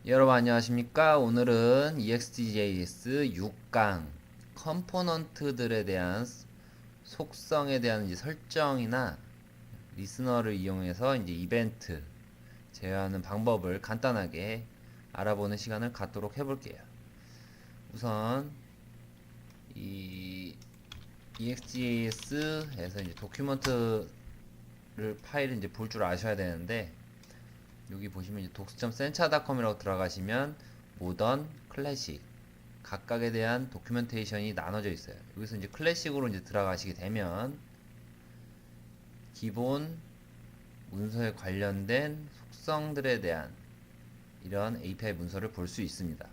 여러분 안녕하십니까? 오늘은 EXTJS 6강 컴포넌트들에 대한 속성에 대한 이제 설정이나 리스너를 이용해서 이제 이벤트 제어하는 방법을 간단하게 알아보는 시간을 갖도록 해볼게요. 우선 이 EXTJS에서 이제 도큐먼트를 파일을 이제 볼 줄 아셔야 되는데, 여기 보시면 이제 docs.sencha.com이라고 들어가시면 모던, 클래식 각각에 대한 도큐멘테이션이 나눠져 있어요. 여기서 이제 클래식으로 이제 들어가시게 되면 기본 문서에 관련된 속성들에 대한 이런 API 문서를 볼 수 있습니다.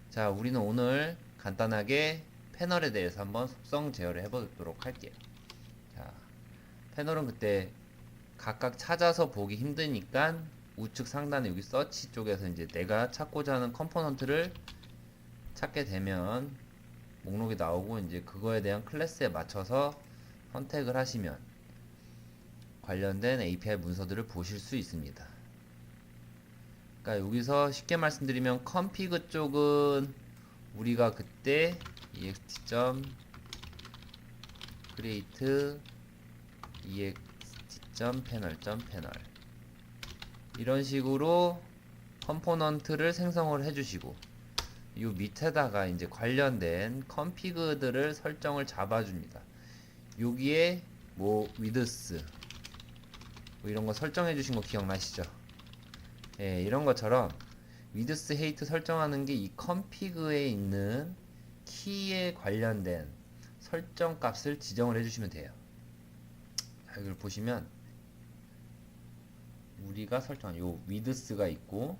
자, 우리는 오늘 간단하게 패널에 대해서 한번 속성 제어를 해보도록 할게요. 자, 패널은 그때 각각 찾아서 보기 힘드니까 우측 상단에 여기 서치 쪽에서 이제 내가 찾고자 하는 컴포넌트를 찾게 되면 목록이 나오고, 이제 그거에 대한 클래스에 맞춰서 선택을 하시면 관련된 API 문서들을 보실 수 있습니다. 그러니까 여기서 쉽게 말씀드리면 config 쪽은 우리가 그때 ext.create ext.panel 이런 식으로 컴포넌트를 생성을 해주시고, 이 밑에다가 이제 관련된 컨피그들을 설정을 잡아줍니다. 여기에 뭐 width 뭐 이런 거 설정해 주신 거 기억나시죠? 예, 이런 것처럼 width, height 설정하는 게 이 컨피그에 있는 키에 관련된 설정 값을 지정을 해주시면 돼요. 자, 이걸 보시면 우리가 설정한 요 width가 있고,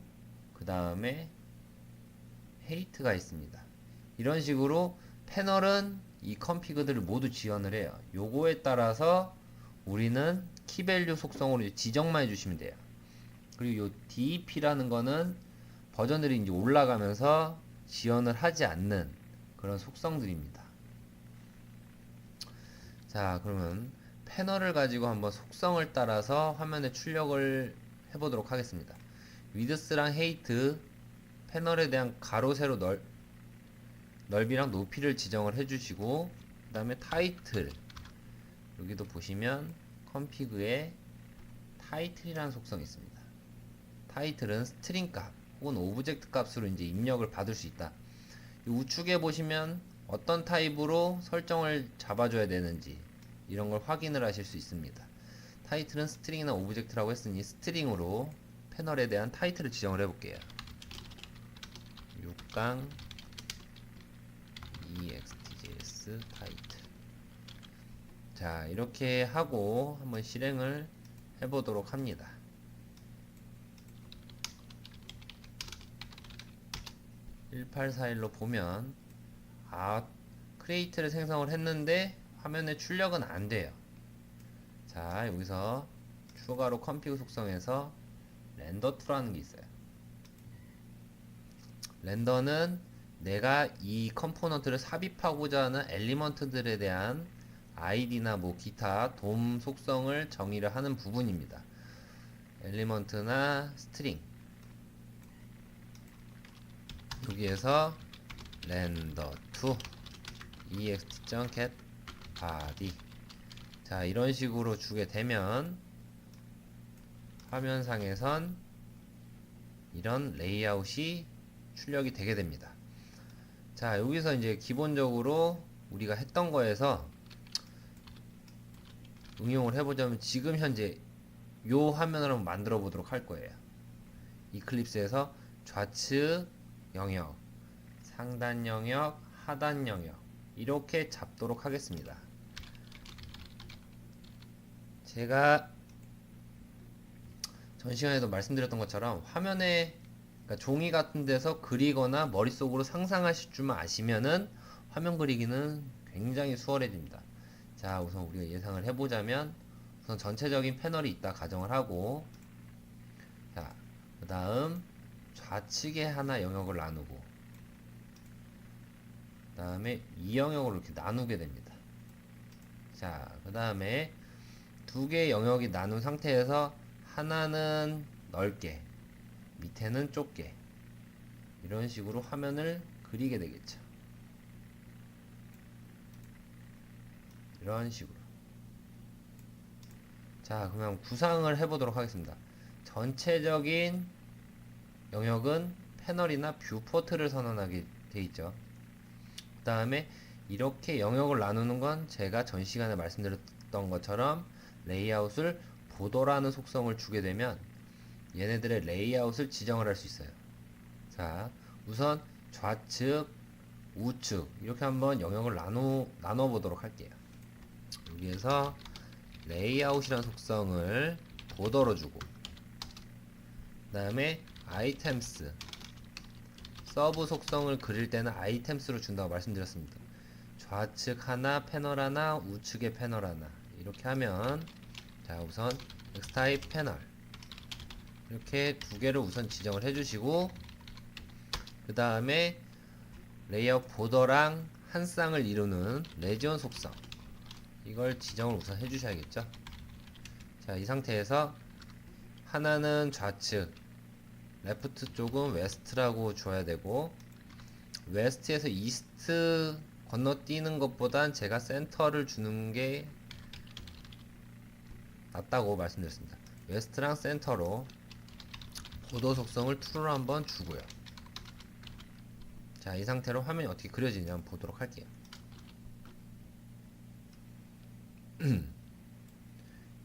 그 다음에 height가 있습니다. 이런 식으로 패널은 이 컨피그들을 모두 지원을 해요. 요거에 따라서 우리는 키밸류 속성으로 지정만 해주시면 돼요. 그리고 요 DEP라는 거는 버전들이 이제 올라가면서 지원을 하지 않는 그런 속성들입니다. 자, 그러면 패널을 가지고 한번 속성을 따라서 화면에 출력을 해보도록 하겠습니다. 위드스랑 헤이트, 패널에 대한 가로 세로 넓이랑 높이를 지정을 해주시고, 그 다음에 타이틀, 여기도 보시면 컨피그에 타이틀이라는 속성이 있습니다. 타이틀은 스트링 값 혹은 오브젝트 값으로 이제 입력을 받을 수 있다. 우측에 보시면 어떤 타입으로 설정을 잡아줘야 되는지 이런 걸 확인을 하실 수 있습니다. 타이틀은 스트링이나 오브젝트라고 했으니 스트링으로 패널에 대한 타이틀을 지정을 해볼게요. 6강 EXTJS 타이틀. 자, 이렇게 하고 한번 실행을 해보도록 합니다. 1841로 보면 크리에이트를 생성을 했는데 화면에 출력은 안 돼요. 자, 여기서 추가로 컴피그 속성에서 렌더2라는 게 있어요. 렌더는 내가 이 컴포넌트를 삽입하고자 하는 엘리먼트들에 대한 id나 뭐 기타 돔 속성을 정의를 하는 부분입니다. 엘리먼트나 스트링, 여기에서 render2 ext.get body, 자, 이런 식으로 주게 되면 화면상에선 이런 레이아웃이 출력이 되게 됩니다. 자, 여기서 이제 기본적으로 우리가 했던 거에서 응용을 해보자면 지금 현재 요 화면을 한번 만들어 보도록 할 거예요. 이클립스에서 좌측 영역, 상단 영역, 하단 영역 이렇게 잡도록 하겠습니다. 제가 전 시간에도 말씀드렸던 것처럼 화면에, 그러니까 종이 같은 데서 그리거나 머릿속으로 상상하실 줄만 아시면은 화면 그리기는 굉장히 수월해집니다. 자, 우선 우리가 예상을 해보자면 우선 전체적인 패널이 있다 가정을 하고, 자, 그 다음 좌측에 하나 영역을 나누고, 그 다음에 이 영역으로 이렇게 나누게 됩니다. 자, 그 다음에 두 개의 영역이 나눈 상태에서 하나는 넓게, 밑에는 좁게, 이런 식으로 화면을 그리게 되겠죠. 이런 식으로. 자, 그러면 구상을 해보도록 하겠습니다. 전체적인 영역은 패널이나 뷰포트를 선언하게 돼 있죠. 그 다음에 이렇게 영역을 나누는 건 제가 전 시간에 말씀드렸던 것처럼 레이아웃을 보더라는 속성을 주게 되면 얘네들의 레이아웃을 지정을 할 수 있어요. 자, 우선 좌측, 우측 이렇게 한번 영역을 나눠 보도록 할게요. 여기에서 레이아웃이라는 속성을 보더로 주고, 그 다음에 아이템스, 서브 속성을 그릴 때는 아이템스로 준다고 말씀드렸습니다. 좌측 하나, 패널 하나, 우측에 패널 하나 이렇게 하면, 자, 우선 X타입 패널 이렇게 두 개를 우선 지정을 해주시고, 그 다음에 레이아웃 보더랑 한 쌍을 이루는 레지온 속성, 이걸 지정을 우선 해주셔야겠죠. 자, 이 상태에서 하나는 좌측, 레프트 쪽은 웨스트라고 줘야 되고, 웨스트에서 이스트 건너뛰는 것보단 제가 센터를 주는 게 낫다고 말씀드렸습니다. 웨스트랑 센터로 보도 속성을 true로 한번 주고요. 자, 이 상태로 화면이 어떻게 그려지냐 한번 보도록 할게요.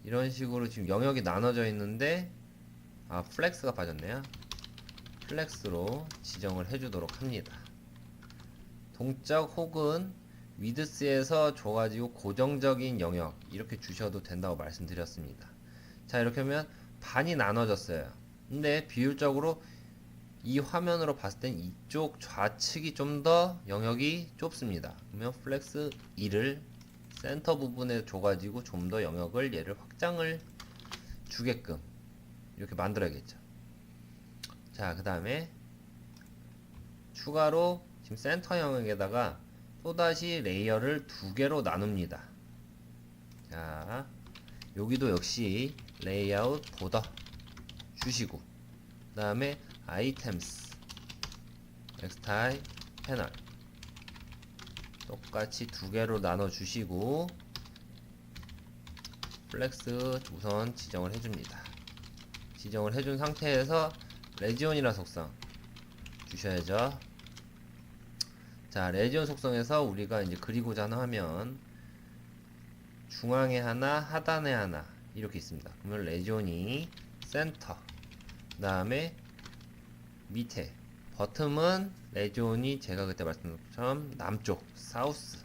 이런 식으로 지금 영역이 나눠져 있는데, 플렉스가 빠졌네요. 플렉스로 지정을 해주도록 합니다. 동적 혹은 위드스에서 줘가지고 고정적인 영역 이렇게 주셔도 된다고 말씀드렸습니다. 자, 이렇게 하면 반이 나눠졌어요. 근데 비율적으로 이 화면으로 봤을 땐 이쪽 좌측이 좀 더 영역이 좁습니다. 그러면 플렉스 2를 센터 부분에 줘가지고 좀 더 영역을 얘를 확장을 주게끔 이렇게 만들어야겠죠. 자, 그 다음에 추가로 지금 센터 영역에다가 또다시 레이어를 두 개로 나눕니다. 자, 여기도 역시 레이아웃 보더 주시고, 그 다음에 아이템스, X타입 패널 똑같이 두 개로 나눠 주시고, 플렉스 우선 지정을 해줍니다. 지정을 해준 상태에서 레지온이라 속성 주셔야죠. 자, 레지온 속성에서 우리가 이제 그리고자 하는 화면 중앙에 하나, 하단에 하나 이렇게 있습니다. 그러면 레지온이 센터, 그 다음에 밑에 버텀은 레지온이 제가 그때 말씀드린 것처럼 남쪽, 사우스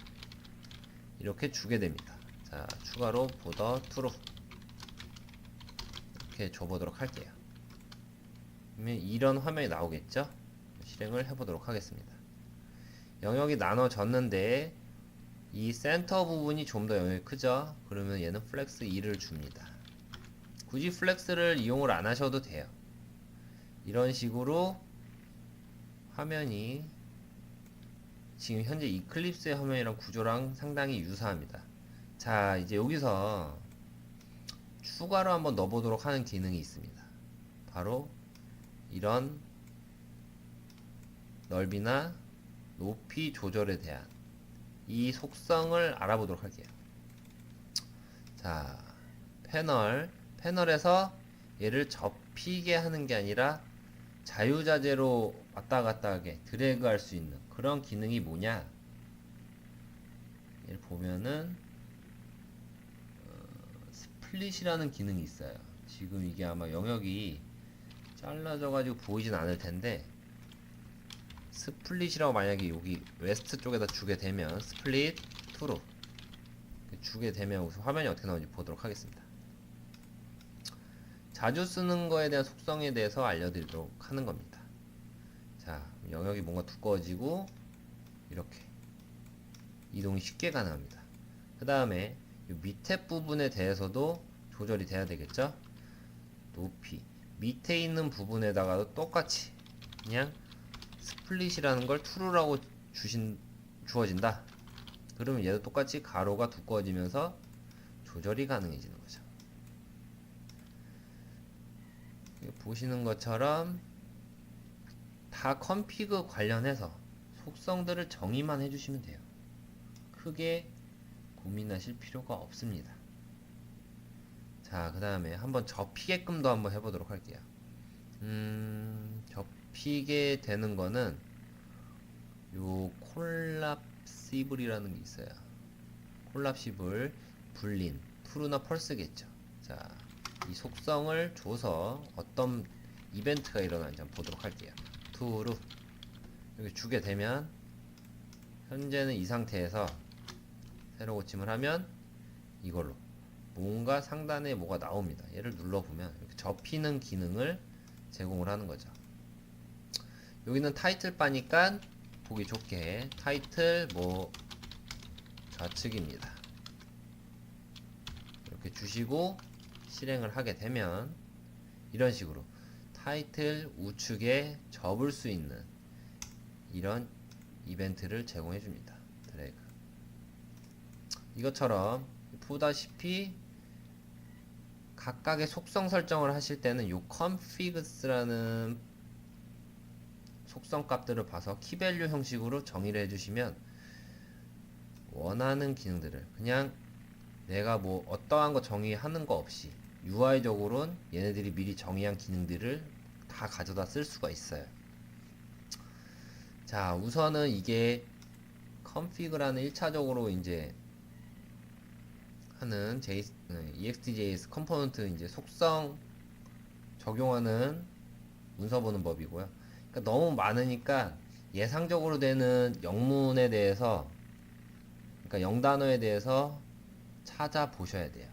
이렇게 주게 됩니다. 자, 추가로 보더 투로 이렇게 줘보도록 할게요. 그러면 이런 화면이 나오겠죠? 실행을 해보도록 하겠습니다. 영역이 나눠졌는데 이 센터 부분이 좀 더 영역이 크죠? 그러면 얘는 플렉스 2를 줍니다. 굳이 플렉스를 이용을 안 하셔도 돼요. 이런 식으로 화면이 지금 현재 이클립스의 화면이랑 구조랑 상당히 유사합니다. 자, 이제 여기서 추가로 한번 넣어보도록 하는 기능이 있습니다. 바로 이런 넓이나 높이 조절에 대한 이 속성을 알아보도록 할게요. 자, 패널에서 얘를 접히게 하는 게 아니라 자유자재로 왔다 갔다 하게 드래그 할 수 있는 그런 기능이 뭐냐? 얘를 보면은 스플릿이라는 기능이 있어요. 지금 이게 아마 영역이 잘라져 가지고 보이진 않을 텐데, 스플릿이라고 만약에 여기 웨스트 쪽에다 주게 되면 스플릿 투로 주게 되면 우선 화면이 어떻게 나오는지 보도록 하겠습니다. 자주 쓰는 거에 대한 속성에 대해서 알려드리도록 하는 겁니다. 자, 영역이 뭔가 두꺼워지고 이렇게 이동이 쉽게 가능합니다. 그 다음에 밑에 부분에 대해서도 조절이 돼야 되겠죠. 높이 밑에 있는 부분에다가도 똑같이 그냥 스플릿이라는 걸 true라고 주어진다. 그러면 얘도 똑같이 가로가 두꺼워지면서 조절이 가능해지는 거죠. 보시는 것처럼 각 컨피그 관련해서 속성들을 정의만 해주시면 돼요. 크게 고민하실 필요가 없습니다. 자, 그 다음에 한번 접히게끔도 한번 해보도록 할게요. 접히게 되는 거는 요 콜랍시블이라는 게 있어요. 콜랍시블, 불린, 트루나 펄스겠죠. 자, 이 속성을 줘서 어떤 이벤트가 일어나는지 한번 보도록 할게요. 트루 이렇게 주게 되면 현재는 이 상태에서 새로 고침을 하면 이걸로 뭔가 상단에 뭐가 나옵니다. 얘를 눌러보면 이렇게 접히는 기능을 제공을 하는 거죠. 여기는 타이틀 바니까 보기 좋게 타이틀 뭐 좌측입니다. 이렇게 주시고 실행을 하게 되면 이런 식으로 타이틀 우측에 접을 수 있는 이런 이벤트를 제공해 줍니다. 드래그. 이것처럼 보다시피 각각의 속성 설정을 하실 때는 요 configs라는 속성 값들을 봐서 키밸류 형식으로 정의를 해주시면 원하는 기능들을 그냥 내가 뭐 어떠한 거 정의하는 거 없이 UI적으로는 얘네들이 미리 정의한 기능들을 다 가져다 쓸 수가 있어요. 자, 우선은 이게 config라는 1차적으로 이제 하는 EXTJS 컴포넌트 이제 속성 적용하는 문서 보는 법이고요. 그러니까 너무 많으니까 예상적으로 되는 영문에 대해서, 그러니까 영단어에 대해서 찾아보셔야 돼요.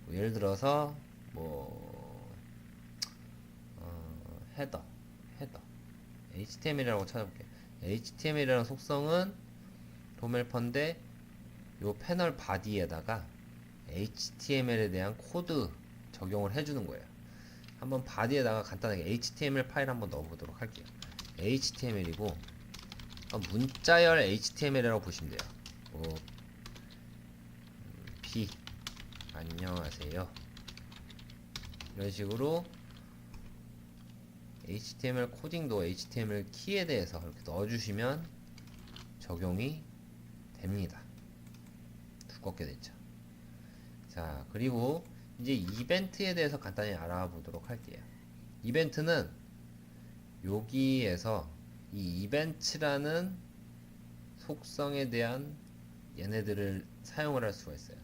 뭐 예를 들어서 헤더 HTML이라고 찾아볼게요. HTML이라는 속성은 도멜펀데 요 패널 바디에다가 HTML에 대한 코드 적용을 해주는 거예요. 한번 바디에다가 간단하게 HTML 파일 한번 넣어보도록 할게요. HTML이고 문자열 HTML이라고 보시면 돼요. 안녕하세요. 이런 식으로 HTML 코딩도 HTML 키에 대해서 이렇게 넣어주시면 적용이 됩니다. 두껍게 됐죠. 자, 그리고 이제 이벤트에 대해서 간단히 알아보도록 할게요. 이벤트는 여기에서 이 이벤트라는 속성에 대한 얘네들을 사용을 할 수가 있어요.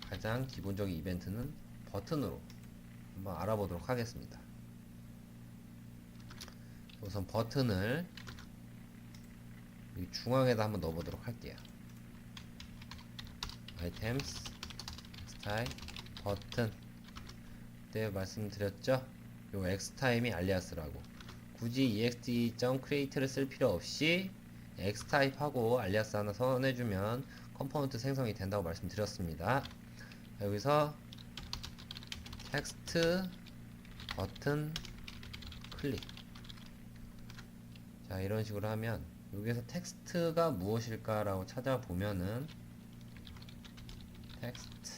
가장 기본적인 이벤트는 버튼으로 한번 알아보도록 하겠습니다. 우선 버튼을 중앙에다 한번 넣어보도록 할게요. 아이템스, 스타일, 버튼. 그때 말씀드렸죠? 요 x타임이 알리아스라고. 굳이 ext.create를 쓸 필요 없이 x타입하고 알리아스 하나 선언해주면 컴포넌트 생성이 된다고 말씀드렸습니다. 여기서 텍스트, 버튼, 클릭. 자, 이런 식으로 하면 여기서 텍스트가 무엇일까라고 찾아보면은 텍스트,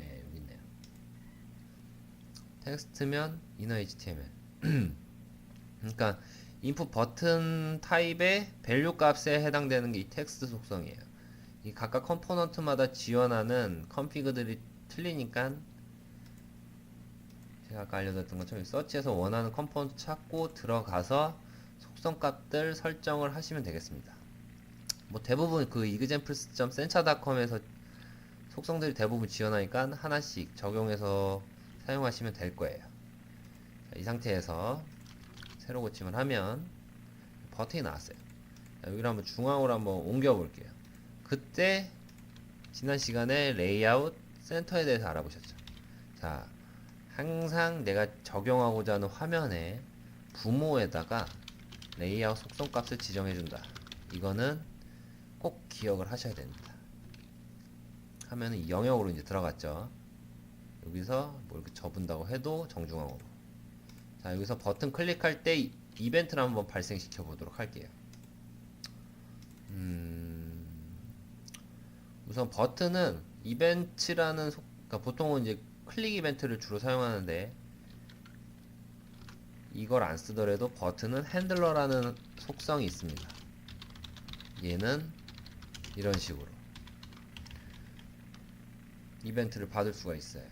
여기 있네요. 텍스트면 inner HTML. 그러니까 input 버튼 타입의 밸류 값에 해당되는 게 이 텍스트 속성이에요. 이 각각 컴포넌트마다 지원하는 컨피그들이 틀리니까 제가 아까 알려드렸던 것처럼 서치에서 원하는 컴포넌트 찾고 들어가서 속성 값들 설정을 하시면 되겠습니다. 뭐 대부분 그 examples.sencha.com에서 속성들이 대부분 지원하니까 하나씩 적용해서 사용하시면 될 거예요. 자, 이 상태에서 새로 고침을 하면 버튼이 나왔어요. 자, 여기를 한번 중앙으로 한번 옮겨 볼게요. 그때 지난 시간에 레이아웃 센터에 대해서 알아보셨죠. 자, 항상 내가 적용하고자 하는 화면에 부모에다가 레이아웃 속성 값을 지정해 준다. 이거는 꼭 기억을 하셔야 됩니다. 하면은 영역으로 이제 들어갔죠. 여기서 뭐 이렇게 접은다고 해도 정중앙으로. 자, 여기서 버튼 클릭할 때 이벤트를 한번 발생시켜 보도록 할게요. 우선 버튼은 이벤트라는 그러니까 보통은 이제 클릭 이벤트를 주로 사용하는데 이걸 안 쓰더라도 버튼은 핸들러라는 속성이 있습니다. 얘는 이런 식으로 이벤트를 받을 수가 있어요.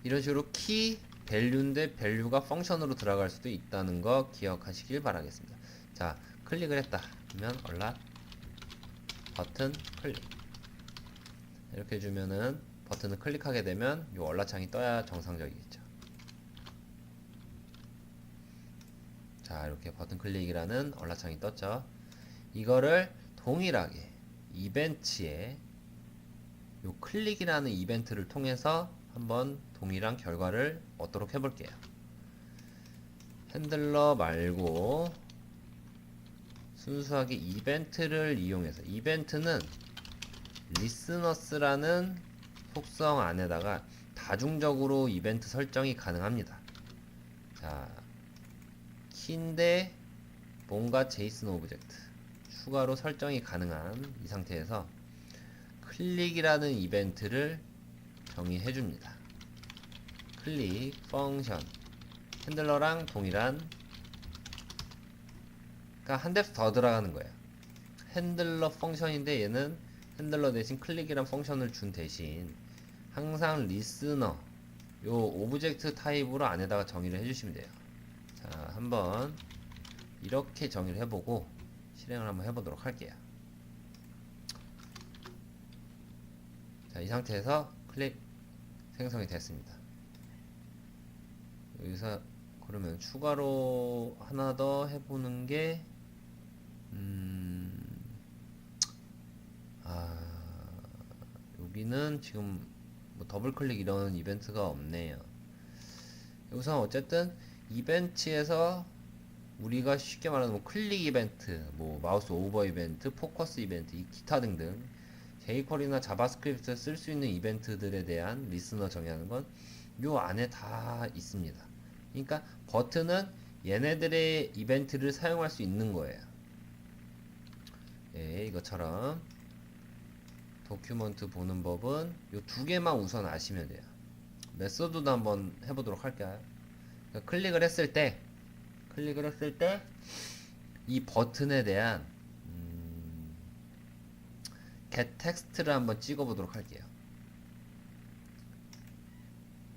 이런 식으로 키 밸류인데 밸류가 펑션으로 들어갈 수도 있다는 거 기억하시길 바라겠습니다. 자, 클릭을 했다 그러면 얼랏 버튼 클릭 이렇게 해주면은 버튼을 클릭하게 되면 이 얼랏창이 떠야 정상적이겠죠. 자, 이렇게 버튼 클릭이라는 얼랏창이 떴죠. 이거를 동일하게 이벤트에 요 클릭이라는 이벤트를 통해서 한번 동일한 결과를 얻도록 해볼게요. 핸들러 말고 순수하게 이벤트를 이용해서, 이벤트는 리스너스라는 속성 안에다가 다중적으로 이벤트 설정이 가능합니다. 자, 키인데 뭔가 제이슨 오브젝트 추가로 설정이 가능한 이 상태에서 클릭이라는 이벤트를 정의해 줍니다. 클릭 펑션 핸들러랑 동일한, 그러니까 한 뎁스 더 들어가는 거예요. 핸들러 펑션인데 얘는 핸들러 대신 클릭이란 펑션을 준 대신 항상 리스너 요 오브젝트 타입으로 안에다가 정의를 해주시면 돼요. 자, 한번 이렇게 정의를 해보고 실행을 한번 해보도록 할게요. 자, 이 상태에서 클릭 생성이 됐습니다. 여기서 그러면 추가로 하나 더 해보는 게 여기는 지금 뭐 더블 클릭 이런 이벤트가 없네요. 여기서 어쨌든 이벤트에서 우리가 쉽게 말하는 뭐 클릭 이벤트, 뭐 마우스 오버 이벤트, 포커스 이벤트, 기타 등등 jQuery나 자바스크립트에 쓸 수 있는 이벤트들에 대한 리스너 정의하는 건 요 안에 다 있습니다. 그러니까 버튼은 얘네들의 이벤트를 사용할 수 있는 거예요. 예, 이것처럼 도큐먼트 보는 법은 요 두 개만 우선 아시면 돼요. 메소드도 한번 해보도록 할까요? 그러니까 클릭을 했을 때 이 버튼에 대한 get text를 한번 찍어보도록 할게요.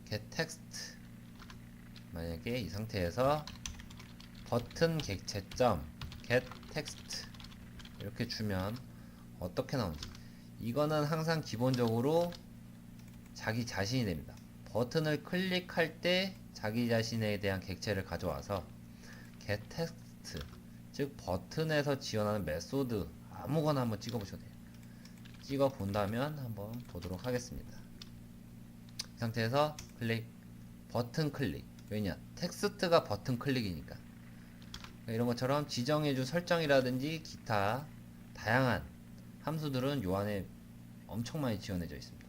get text, 만약에 이 상태에서 버튼 객체점 get text 이렇게 주면 어떻게 나오는지, 이거는 항상 기본적으로 자기 자신이 됩니다. 버튼을 클릭할 때 자기 자신에 대한 객체를 가져와서 get text, 즉 버튼에서 지원하는 메소드 아무거나 한번 찍어보셔도 돼요. 찍어 본다면 한번 보도록 하겠습니다. 이 상태에서 클릭, 버튼 클릭. 왜냐? 텍스트가 버튼 클릭이니까. 이런 것처럼 지정해준 설정이라든지 기타 다양한 함수들은 요 안에 엄청 많이 지원해져 있습니다.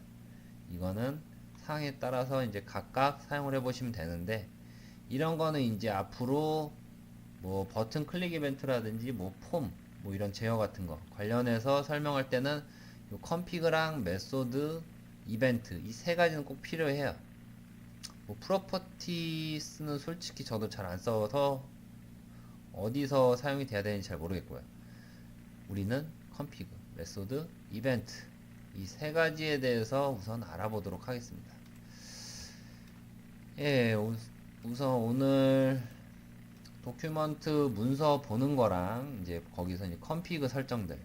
이거는 사항에 따라서 이제 각각 사용을 해보시면 되는데, 이런 거는 이제 앞으로 뭐 버튼 클릭 이벤트라든지 뭐 폼, 뭐 이런 제어 같은 거 관련해서 설명할 때는 요 컴피그랑 메소드, 이벤트 이 세 가지는 꼭 필요해요. 뭐 프로퍼티스는 솔직히 저도 잘 안 써서 어디서 사용이 돼야 되는지 잘 모르겠고요. 우리는 컴피그, 메소드, 이벤트 이 세 가지에 대해서 우선 알아보도록 하겠습니다. 예, 우선 오늘 도큐먼트 문서 보는 거랑 이제 거기서 이제 컴피그 설정들,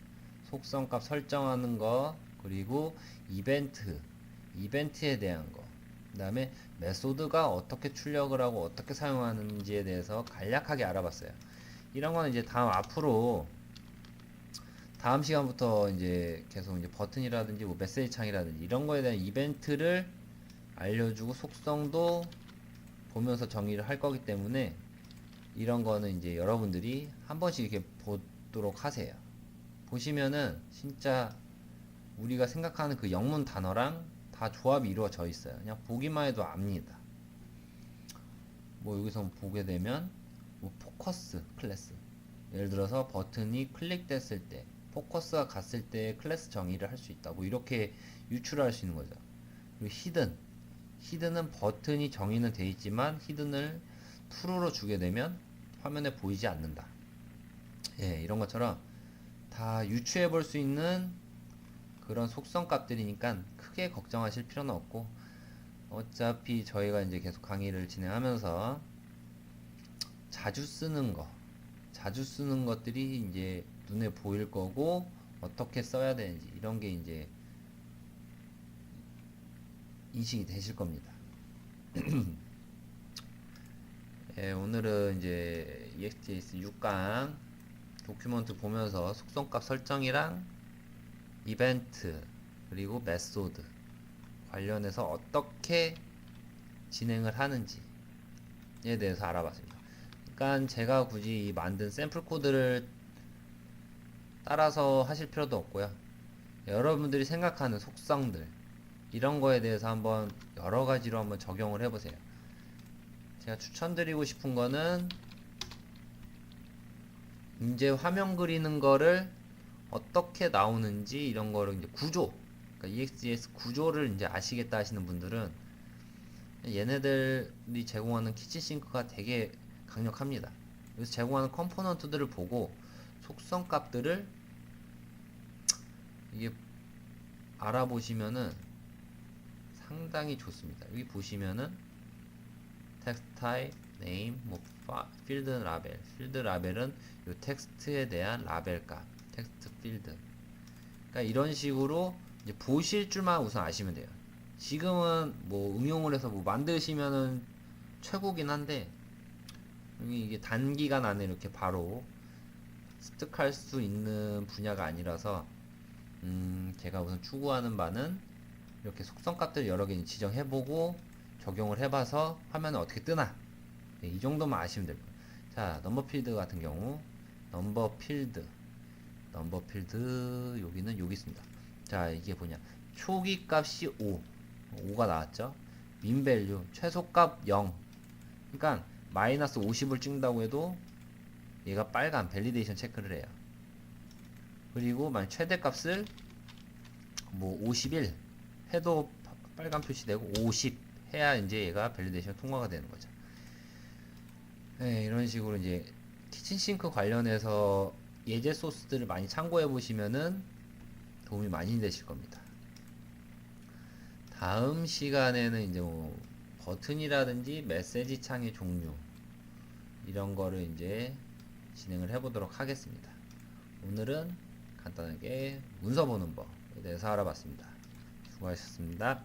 속성값 설정하는 거, 그리고 이벤트에 대한 거, 그 다음에 메소드가 어떻게 출력을 하고 어떻게 사용하는지에 대해서 간략하게 알아봤어요. 이런 거는 이제 앞으로 다음 시간부터 이제 계속 이제 버튼이라든지 뭐 메시지 창이라든지 이런 거에 대한 이벤트를 알려주고 속성도 보면서 정의를 할 거기 때문에 이런 거는 이제 여러분들이 한 번씩 이렇게 보도록 하세요. 보시면은 진짜 우리가 생각하는 그 영문 단어랑 다 조합이 이루어져 있어요. 그냥 보기만 해도 압니다. 뭐 여기서 보게 되면 뭐 포커스 클래스, 예를 들어서 버튼이 클릭됐을 때 포커스가 갔을 때 클래스 정의를 할 수 있다, 뭐 이렇게 유출할 수 있는 거죠. 그리고 히든은 버튼이 정의는 돼 있지만 히든을 true로 주게 되면 화면에 보이지 않는다. 예, 이런 것처럼 다 유추해 볼 수 있는 그런 속성 값들이니까 크게 걱정하실 필요는 없고, 어차피 저희가 이제 계속 강의를 진행하면서 자주 쓰는 것들이 이제 눈에 보일 거고, 어떻게 써야 되는지 이런 게 이제 인식이 되실 겁니다. 예, 오늘은 이제 EXJS 6강 도큐먼트 보면서 속성값 설정이랑 이벤트 그리고 메소드 관련해서 어떻게 진행을 하는지에 대해서 알아봤습니다. 그러니까 제가 굳이 이 만든 샘플 코드를 따라서 하실 필요도 없고요. 여러분들이 생각하는 속성들 이런 거에 대해서 한번 여러 가지로 한번 적용을 해보세요. 제가 추천드리고 싶은 거는 이제 화면 그리는 거를 어떻게 나오는지 이런 거를 이제 구조, 그러니까 EXJS 구조를 이제 아시겠다 하시는 분들은 얘네들이 제공하는 키친싱크가 되게 강력합니다. 그래서 제공하는 컴포넌트들을 보고 속성 값들을 이게 알아보시면은 상당히 좋습니다. 여기 보시면은 텍스트 타입, 네임, 뭐 필드 라벨, 필드 라벨은 이 텍스트에 대한 라벨 값, 텍스트 필드. 그러니까 이런 식으로 이제 보실 줄만 우선 아시면 돼요. 지금은 뭐 응용을 해서 뭐 만드시면은 최고긴 한데, 이게 단기간 안에 이렇게 바로 습득할 수 있는 분야가 아니라서 제가 우선 추구하는 바는 이렇게 속성 값들 여러 개 지정해보고 적용을 해봐서 화면은 어떻게 뜨나, 네, 이 정도만 아시면 됩니다. 자, 넘버 필드 같은 경우 넘버 필드 여기는 여기 있습니다. 자, 이게 뭐냐, 초기 값이 5가 나왔죠. 민밸류 최소값 0. 그러니까 마이너스 50을 찍는다고 해도 얘가 빨간 밸리데이션 체크를 해요. 그리고 만약 최대값을 뭐 51 해도 빨간 표시되고 50 해야 이제 얘가 밸리데이션 통과가 되는 거죠. 네, 이런 식으로 이제 키친싱크 관련해서 예제 소스들을 많이 참고해 보시면은 도움이 많이 되실 겁니다. 다음 시간에는 이제 뭐 버튼이라든지 메시지 창의 종류 이런 거를 이제 진행을 해 보도록 하겠습니다. 오늘은 간단하게 문서 보는 법에 대해서 알아봤습니다. 수고하셨습니다.